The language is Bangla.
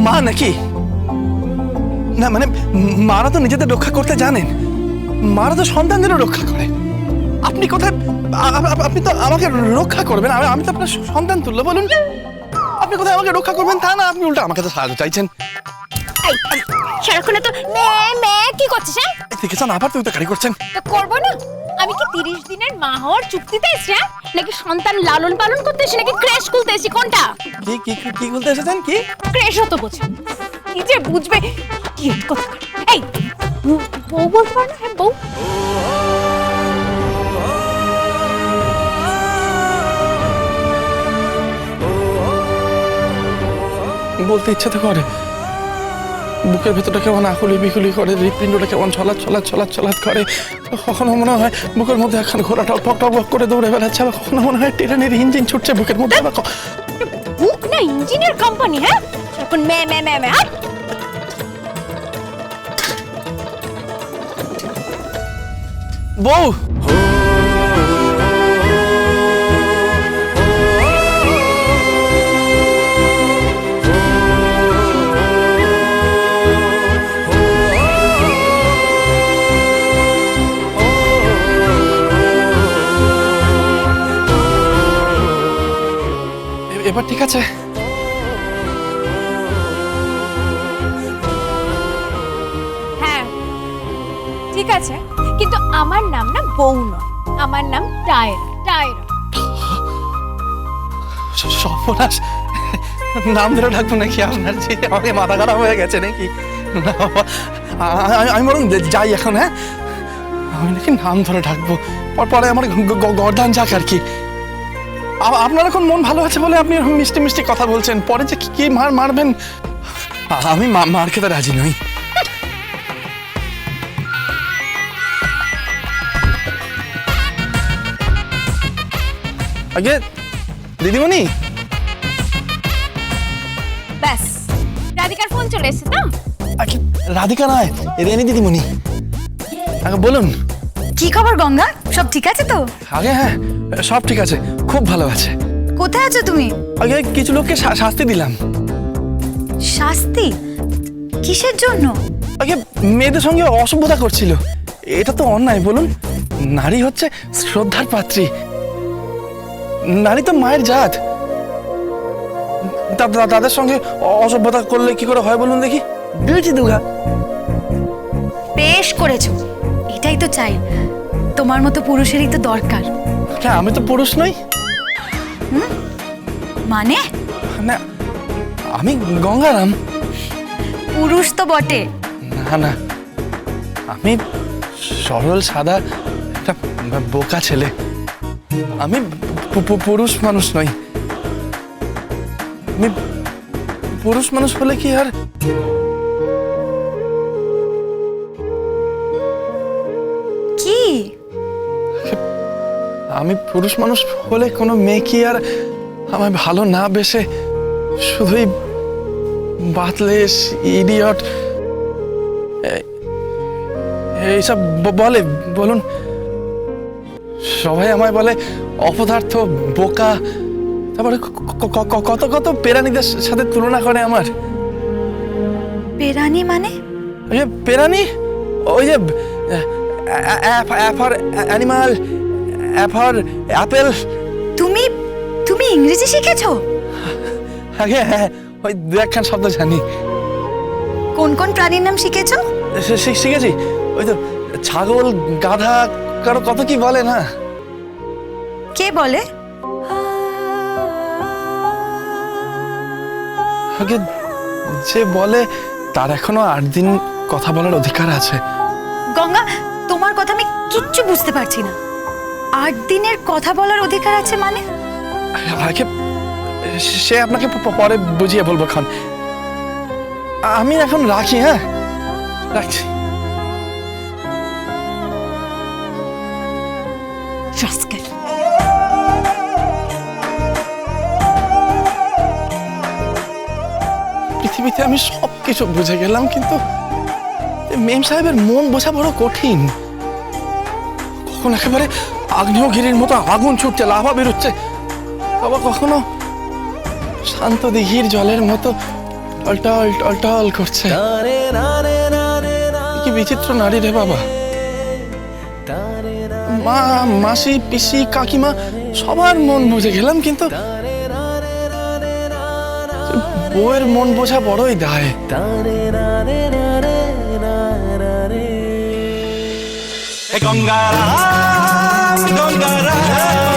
মা নাকি? না মানে মারা তো নিজেদের রক্ষা করতে জানেন, মারা তো সন্তানদেরও রক্ষা করে। আপনি কোথায়, আপনি তো আমাকে রক্ষা করবেন, আমি তো আপনার সন্তান তুল্য। বলুন আপনি কোথায় আমাকে রক্ষা করবেন তা না, আপনি উল্টা আমাকে তো সাহায্য চাইছেন। সারাক্ষণ তো কি করছিস? দেখেছেন আবার তুই তো গাড়ি করছেন। করবো না, আমি কি 30 দিনের মা হওয়ার চুক্তিতে এসেছি নাকি সন্তান লালন পালন করতে এসেছি নাকি ক্র্যাশ খুলতে এসেছি? কোনটা? কি কি কি বলতে এসেছেন? কি ক্র্যাশ হতো বুঝে কি যে বুঝবে কি কথা। এই বউ বলতে পারো না? হ্যাঁ বউ। বলতে ইচ্ছা তো করে, বুকের ভেতরটা কেমন আকুলি বিকুলি করে, হৃৎপিণ্ডটা কেমন ছলাৎ ছলাৎ ছলাৎ ছলাৎ করে। কখনো মনে হয় বুকের মধ্যে এখন ঘোড়া টক টক টক করে দৌড়ে বেড়াচ্ছে, আবার কখনো মনে হয় ট্রেনের ইঞ্জিন ছুটছে বুকের মধ্যে। বুক না ইঞ্জিনের কোম্পানি। হ্যাঁ এখন মে মে মে মে বউ এবার ঠিক আছে? হ্যাঁ ঠিক আছে, কিন্তু আমার নাম না বউ নয়, আমার নাম টায়রা। টায়রা সর্বনাশ, নাম ধরে ডাকবো নাকি আপনার? যে আমাকে মাথা খারাপ হয়ে গেছে নাকি? না বাবা, আমি বরং যাই এখন। হ্যাঁ আমি নাকি নাম ধরে ডাকবো, পরে আমার গর্দান যাক আর কি। আপনার এখন মন ভালো আছে বলে আপনি মিষ্টি মিষ্টি কথা বলছেন, পরে যে কি মারবেন। আমি মার খেতে রাজি নই। আগে দিদিমণি, ব্যাস রাধিকার ফোন চলে এসেছে তো? আগে রাধিকা নয়, রেনি দিদিমণি। আগে বলুন কি খবর গঙ্গা, সব ঠিক আছে তো? আগে হ্যাঁ সব ঠিক আছে, খুব ভালো আছে। কোথায় আছো তুমি? আগে কিছু লোককে শাস্তি দিলাম। শাস্তি? কিসের জন্য? আগে মেয়েদের সঙ্গে অসভ্যতা করছিল, এটা তো অন্যায়। বলুন, নারী হচ্ছে শ্রদ্ধার পাত্রী, নারী তো মায়ের জাত, তাদের সঙ্গে অসভ্যতা করলে কি করে হয় বলুন দেখি? দিয়েছি দুগা। বেশ করেছো, এটাই তো চাই, তোমার মতো পুরুষেরই তো দরকার। হ্যাঁ আমি তো পুরুষ নই। মানে? না আমি গঙ্গারাম। পুরুষ তো বটে। না না, আমি সরল সাদা একটা বোকা ছেলে, আমি পুরুষ মানুষ নই। আমি পুরুষ মানুষ হলে কি আর কি? আমি পুরুষ মানুষ হলে কোনো মেয়ে কি আর আমায় ভালো না বেসে শুধুই বাতলেস ইডিয়ট এইসব বলে? বলুন, সবাই আমায় বলে অপদার্থ, বোকা, তারপরে কত কত পেরানিদের সাথে তুলনা করে আমার। পেরানি মানে? ওই যে পেরানি, ওই যে ফর অ্যানিমাল, ফর অ্যাপেল। তুমি তুমি ইংরেজি শিখেছো? আগে হ্যাঁ ওই দু একখান শব্দ জানি। কোন কোন প্রাণীর নাম শিখেছো? শিখেছি, ওই তো ছাগল, গাধা, কারো কত কি বলে না। কে বলে? আগে যে বলে তার এখনো 8 দিন কথা বলার অধিকার আছে। গঙ্গা, তোমার কথা আমি কিচ্ছু বুঝতে পারছি না। 8 দিনের কথা বলার অধিকার আছে মানে? আগে সে আপনাকে পরে বুঝিয়ে বলবো খান। আমি এখন রাখি। হ্যাঁ রাখছি। রাস্কেল। পৃথিবীতে আমি সবকিছু বুঝে গেলাম, কিন্তু মেম সাহেবের মন বোঝা বড় কঠিন। কখন একেবারে আগ্নেয়গিরির মতো আগুন ছুটছে, লাভা বেরোচ্ছে, আবার কখনো শান্ত দিঘির জলের মতো টলটল টলটল করছে। কি বিচিত্র নারী রে বাবা। মা, মাসি, পিসি, কাকিমা সবার মন বুঝে গেলাম, কিন্তু বউয়ের মন বোঝা বড়ই দায়। গঙ্গারাম গঙ্গারাম